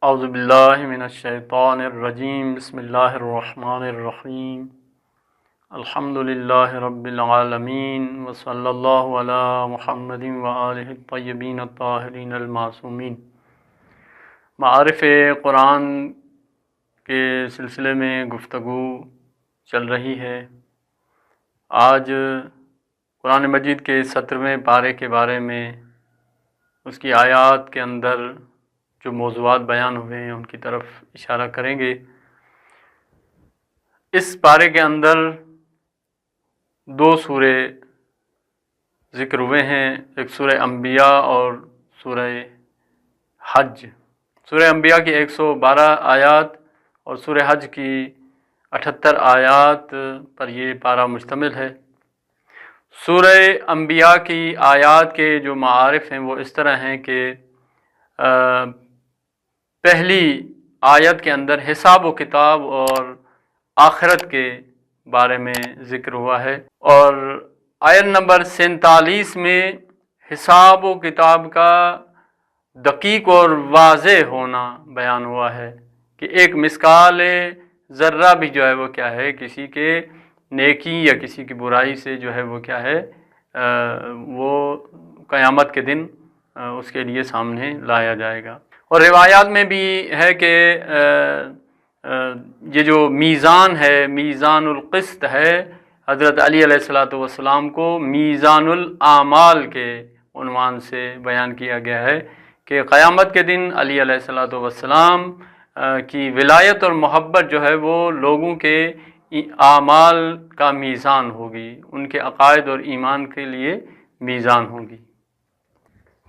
اعوذ باللہ من الشیطان الرجیم بسم اللہ الرحمن الرحیم الحمد للہ رب العالمین وصلی اللہ علی محمد وآلہ الطیبین الطاہرین المعصومین۔ معارف قرآن کے سلسلے میں گفتگو چل رہی ہے۔ آج قرآن مجید کے 17ویں پارے کے بارے میں اس کی آیات کے اندر جو موضوعات بیان ہوئے ہیں ان کی طرف اشارہ کریں گے۔ اس پارے کے اندر 2 سورے ذکر ہوئے ہیں، ایک سورہ انبیاء اور سورہ حج۔ سورہ انبیاء کی 112 آیات اور سورہ حج کی 78 آیات پر یہ پارہ مشتمل ہے۔ سورہ انبیاء کی آیات کے جو معارف ہیں وہ اس طرح ہیں کہ پہلی آیت کے اندر حساب و کتاب اور آخرت کے بارے میں ذکر ہوا ہے، اور آیت نمبر 47 میں حساب و کتاب کا دقیق اور واضح ہونا بیان ہوا ہے کہ ایک مثقال ذرہ بھی جو ہے وہ کیا ہے، کسی کے نیکی یا کسی کی برائی سے جو ہے وہ کیا ہے، وہ قیامت کے دن اس کے لیے سامنے لایا جائے گا۔ اور روایات میں بھی ہے کہ یہ جو میزان ہے، میزان القسط ہے، حضرت علی علیہ السلام کو میزان الاعمال کے عنوان سے بیان کیا گیا ہے کہ قیامت کے دن علی علیہ السلام کی ولایت اور محبت جو ہے وہ لوگوں کے اعمال کا میزان ہوگی، ان کے عقائد اور ایمان کے لیے میزان ہوگی۔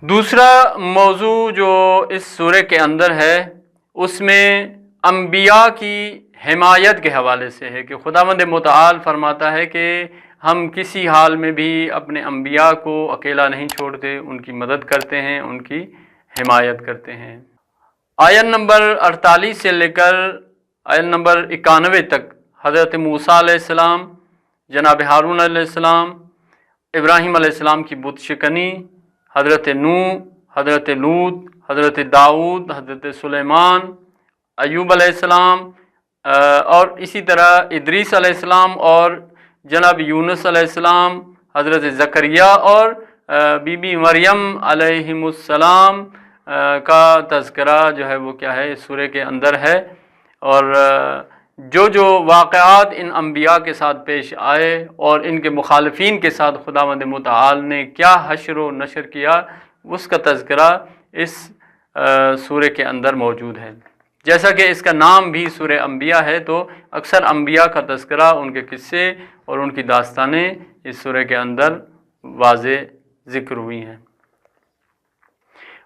دوسرا موضوع جو اس سورہ کے اندر ہے اس میں انبیاء کی حمایت کے حوالے سے ہے کہ خداوند متعال فرماتا ہے کہ ہم کسی حال میں بھی اپنے انبیاء کو اکیلا نہیں چھوڑتے، ان کی مدد کرتے ہیں، ان کی حمایت کرتے ہیں۔ آیت نمبر 48 سے لے کر آیت نمبر 91 تک حضرت موسیٰ علیہ السلام، جناب ہارون علیہ السلام، ابراہیم علیہ السلام کی بت شکنی، حضرت نوح، حضرت لوط، حضرت داؤد، حضرت سلیمان، ایوب علیہ السلام، اور اسی طرح ادریس علیہ السلام اور جناب یونس علیہ السلام، حضرت زکریا اور بی بی مریم علیہم السلام کا تذکرہ جو ہے وہ کیا ہے اس سورہ کے اندر ہے۔ اور جو واقعات ان انبیاء کے ساتھ پیش آئے اور ان کے مخالفین کے ساتھ خداوند متعال نے کیا حشر و نشر کیا، اس کا تذکرہ اس سورہ کے اندر موجود ہے۔ جیسا کہ اس کا نام بھی سورہ انبیاء ہے تو اکثر انبیاء کا تذکرہ، ان کے قصے اور ان کی داستانیں اس سورہ کے اندر واضح ذکر ہوئی ہیں۔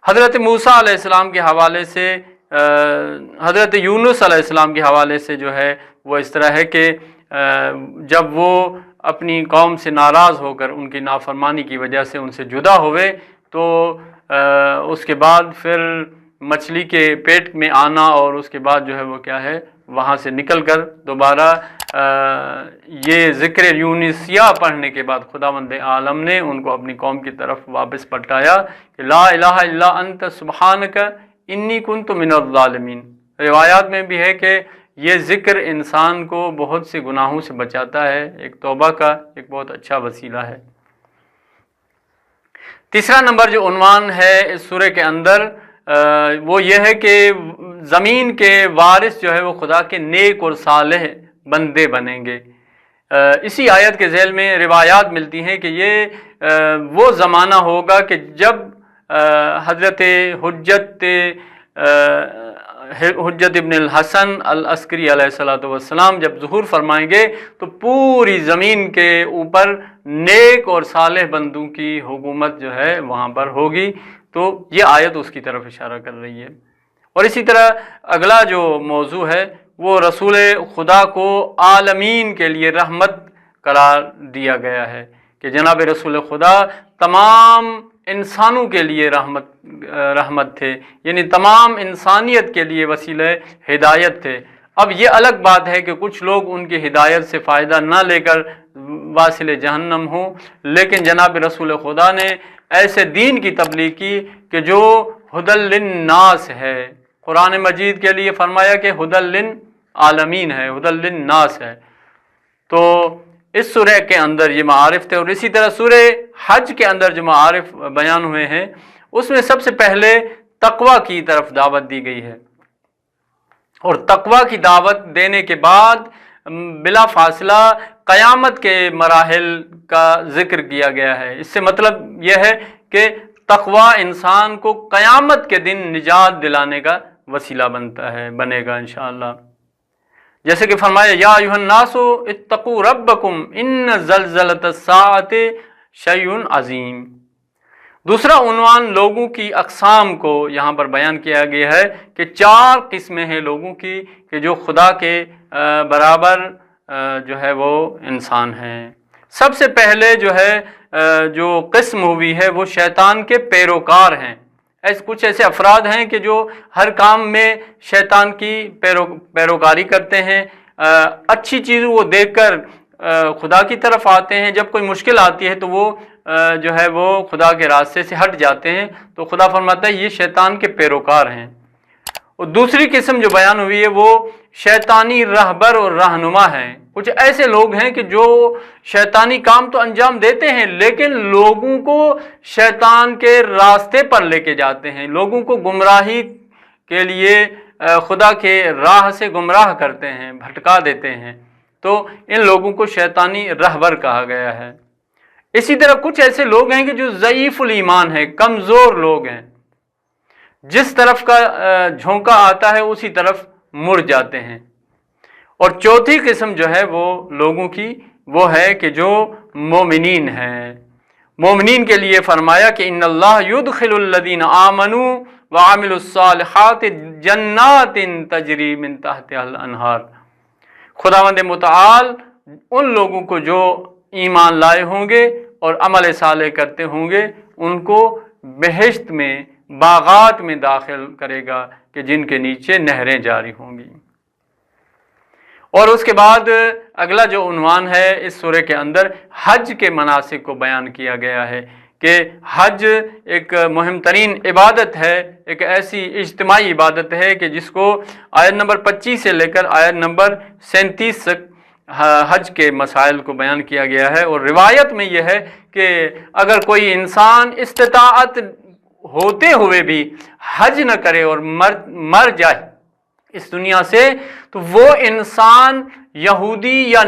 حضرت موسیٰ علیہ السلام کے حوالے سے، حضرت یونس علیہ السلام کے حوالے سے جو ہے وہ اس طرح ہے کہ جب وہ اپنی قوم سے ناراض ہو کر ان کی نافرمانی کی وجہ سے ان سے جدا ہوئے تو اس کے بعد پھر مچھلی کے پیٹ میں آنا اور اس کے بعد جو ہے وہ کیا ہے وہاں سے نکل کر دوبارہ یہ ذکر یونسیہ پڑھنے کے بعد خداوند عالم نے ان کو اپنی قوم کی طرف واپس پلٹایا کہ لا الہ الا انت سبحانک انی کنت من الظالمین۔ روایات میں بھی ہے کہ یہ ذکر انسان کو بہت سے گناہوں سے بچاتا ہے، ایک توبہ کا ایک بہت اچھا وسیلہ ہے۔ تیسرا نمبر جو عنوان ہے اس سورہ کے اندر وہ یہ ہے کہ زمین کے وارث جو ہے وہ خدا کے نیک اور صالح بندے بنیں گے۔ اسی آیت کے ذیل میں روایات ملتی ہیں کہ یہ وہ زمانہ ہوگا کہ جب حضرت حجت ابن الحسن العسکری علیہ السلام جب ظہور فرمائیں گے تو پوری زمین کے اوپر نیک اور صالح بندوں کی حکومت جو ہے وہاں پر ہوگی، تو یہ آیت اس کی طرف اشارہ کر رہی ہے۔ اور اسی طرح اگلا جو موضوع ہے وہ رسول خدا کو عالمین کے لیے رحمت قرار دیا گیا ہے کہ جناب رسول خدا تمام انسانوں کے لیے رحمت تھے، یعنی تمام انسانیت کے لیے وسیلہ ہدایت تھے۔ اب یہ الگ بات ہے کہ کچھ لوگ ان کی ہدایت سے فائدہ نہ لے کر واصل جہنم ہوں، لیکن جناب رسول خدا نے ایسے دین کی تبلیغ کی کہ جو ہدی للناس ہے، قرآن مجید کے لیے فرمایا کہ ہدی للعالمین ہے، ہدی للناس ہے۔ تو اس سورہ کے اندر یہ معارف تھے، اور اسی طرح سورہ حج کے اندر جو معارف بیان ہوئے ہیں اس میں سب سے پہلے تقوی کی طرف دعوت دی گئی ہے، اور تقوی کی دعوت دینے کے بعد بلا فاصلہ قیامت کے مراحل کا ذکر کیا گیا ہے۔ اس سے مطلب یہ ہے کہ تقوی انسان کو قیامت کے دن نجات دلانے کا وسیلہ بنے گا انشاءاللہ۔ جیسے کہ فرمایا یا ایھا الناس اتقوا ربکم ان زلزلۃ الساعۃ شیء عظیم۔ دوسرا عنوان لوگوں کی اقسام کو یہاں پر بیان کیا گیا ہے کہ 4 قسمیں ہیں لوگوں کی کہ جو خدا کے برابر جو ہے وہ انسان ہیں۔ سب سے پہلے جو قسم ہوئی ہے وہ شیطان کے پیروکار ہیں۔ کچھ ایسے افراد ہیں کہ جو ہر کام میں شیطان کی پیروکاری کرتے ہیں، اچھی چیزوں وہ دیکھ کر خدا کی طرف آتے ہیں، جب کوئی مشکل آتی ہے تو وہ وہ خدا کے راستے سے ہٹ جاتے ہیں، تو خدا فرماتا ہے یہ شیطان کے پیروکار ہیں۔ اور دوسری قسم جو بیان ہوئی ہے وہ شیطانی رہبر اور رہنما ہیں۔ کچھ ایسے لوگ ہیں کہ جو شیطانی کام تو انجام دیتے ہیں لیکن لوگوں کو شیطان کے راستے پر لے کے جاتے ہیں، لوگوں کو گمراہی کے لیے خدا کے راہ سے گمراہ کرتے ہیں، بھٹکا دیتے ہیں، تو ان لوگوں کو شیطانی رہبر کہا گیا ہے۔ اسی طرح کچھ ایسے لوگ ہیں کہ جو ضعیف الایمان ہیں، کمزور لوگ ہیں، جس طرف کا جھونکا آتا ہے اسی طرف مڑ جاتے ہیں۔ اور چوتھی قسم جو ہے وہ لوگوں کی وہ ہے کہ جو مومنین ہیں۔ مومنین کے لیے فرمایا کہ ان اللہ یدخل الذین آمنوا وعملوا الصالحات جنات تجری من تحتها الانہار۔ خداوند متعال ان لوگوں کو جو ایمان لائے ہوں گے اور عمل صالح کرتے ہوں گے ان کو بہشت میں، باغات میں داخل کرے گا کہ جن کے نیچے نہریں جاری ہوں گی۔ اور اس کے بعد اگلا جو عنوان ہے اس سورہ کے اندر حج کے مناسک کو بیان کیا گیا ہے کہ حج ایک مہم ترین عبادت ہے، ایک ایسی اجتماعی عبادت ہے کہ جس کو آیت نمبر 25 سے لے کر آیت نمبر 37 تک حج کے مسائل کو بیان کیا گیا ہے۔ اور روایت میں یہ ہے کہ اگر کوئی انسان استطاعت ہوتے ہوئے بھی حج نہ کرے اور مر جائے اس دنیا سے تو وہ انسان یہودی یا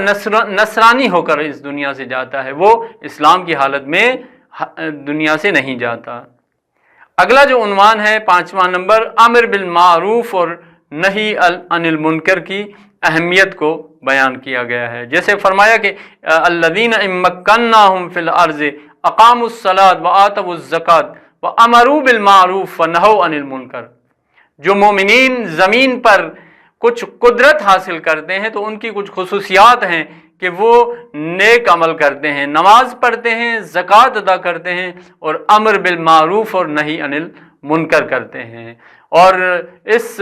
نصرانی ہو کر اس دنیا سے جاتا ہے، وہ اسلام کی حالت میں دنیا سے نہیں جاتا۔ اگلا جو عنوان ہے 5واں نمبر امر بالمعروف اور نہی عن المنکر کی اہمیت کو بیان کیا گیا ہے۔ جیسے فرمایا کہ الذین ان مکناہم فی الارض اقاموا الصلاۃ وآتوا الزکاۃ وامروا بالمعروف ونہوا عن المنکر۔ جو مومنین زمین پر کچھ قدرت حاصل کرتے ہیں تو ان کی کچھ خصوصیات ہیں کہ وہ نیک عمل کرتے ہیں، نماز پڑھتے ہیں، زکوٰۃ ادا کرتے ہیں اور امر بالمعروف اور نہی عن المنکر کرتے ہیں۔ اور اس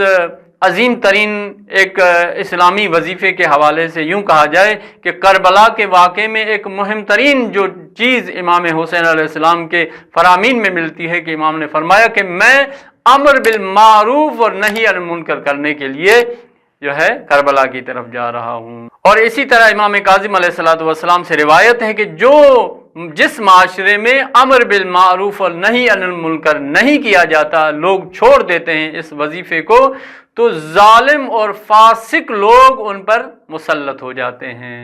عظیم ترین ایک اسلامی وظیفے کے حوالے سے یوں کہا جائے کہ کربلا کے واقعے میں ایک مہم ترین جو چیز امام حسین علیہ السلام کے فرامین میں ملتی ہے کہ امام نے فرمایا کہ میں امر بالمعروف اور نہی عن المنکر کرنے کے لیے کربلا کی طرف جا رہا ہوں۔ اور اسی طرح امام کاظم علیہ السلام سے روایت ہے کہ جس معاشرے میں امر بالمعروف اور نہی عن المنکر نہیں کیا جاتا، لوگ چھوڑ دیتے ہیں اس وظیفے کو، تو ظالم اور فاسق لوگ ان پر مسلط ہو جاتے ہیں۔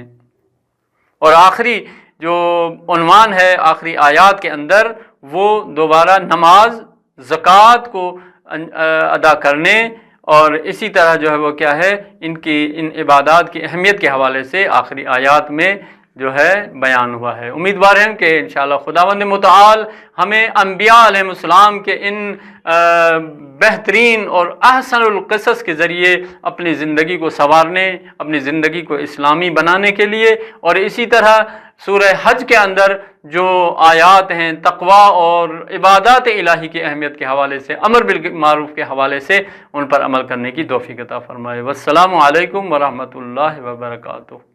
اور آخری جو عنوان ہے آخری آیات کے اندر وہ دوبارہ نماز، زکوٰۃ کو ادا کرنے اور اسی طرح وہ کیا ہے ان عبادات کی اہمیت کے حوالے سے آخری آیات میں بیان ہوا ہے۔ امیدوار ہیں کہ انشاءاللہ خداوند متعال ہمیں انبیاء علیہ السلام کے ان بہترین اور احسن القصص کے ذریعے اپنی زندگی کو سنوارنے، اپنی زندگی کو اسلامی بنانے کے لیے، اور اسی طرح سورہ حج کے اندر جو آیات ہیں تقوی اور عبادات الہی کی اہمیت کے حوالے سے، امر بالمعروف کے حوالے سے ان پر عمل کرنے کی توفیق عطا فرمائے۔ والسلام علیکم ورحمۃ اللہ وبرکاتہ۔